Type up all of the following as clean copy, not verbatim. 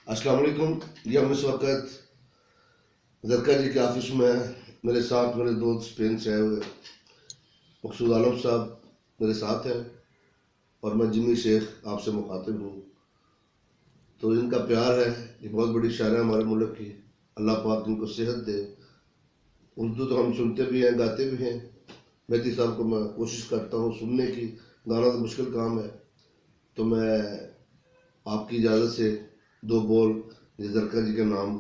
السلام علیکم. یہ ہم اس وقت زرکا جی کے آفس میں ہیں. میرے ساتھ میرے دوست اسپین سے آئے ہوئے مقصود عالم صاحب میرے ساتھ ہیں اور میں جمی شیخ آپ سے مخاطب ہوں. تو ان کا پیار ہے، یہ بہت بڑی شاعر ہے ہمارے ملک کی. اللہ پاک ان کو صحت دے. اردو تو ہم سنتے بھی ہیں، گاتے بھی ہیں. مہدی صاحب کو میں کوشش کرتا ہوں سننے کی، گانا تو مشکل کام ہے. تو میں آپ کی اجازت سے دو بول زرکا جی کے نام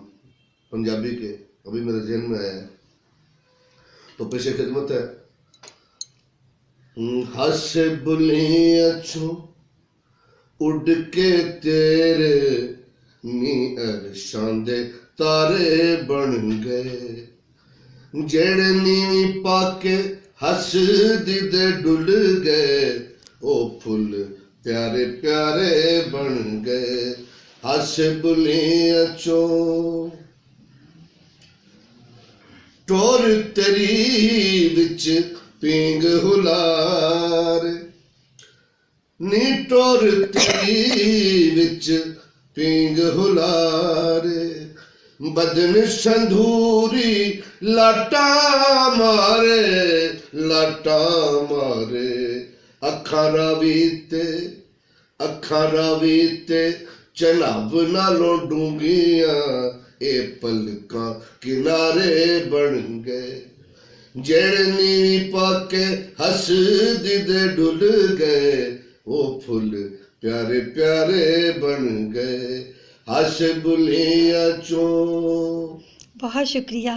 پنجابی کے ابھی میرے ذہن میں آیا ہے، تو پیش خدمت ہے. ہس بلی اچھوں اڈ کے تیرے نی ارشاں دے تارے بن گئے، جڑے نیویں پا کے ہس دی دے ڈل گئے، او پھل پیارے پیارے بن گئے. ہس بلیاں چوں ٹور تیری وچ پینگ ہلار، نی ٹور تیری وچ پینگ ہلار، بدن سندھوری لاٹا مارے لاٹا مارے، اکھاں راوی تے چناب نالوں ڈونگیاں، اے پلکاں کنارے بن گئے، جڑے نیویں پا کے ہس دی دے ڈل گئے، او پھل پیارے پیارے بن گئے. ہس بلیاں چوں. بہت شکریہ.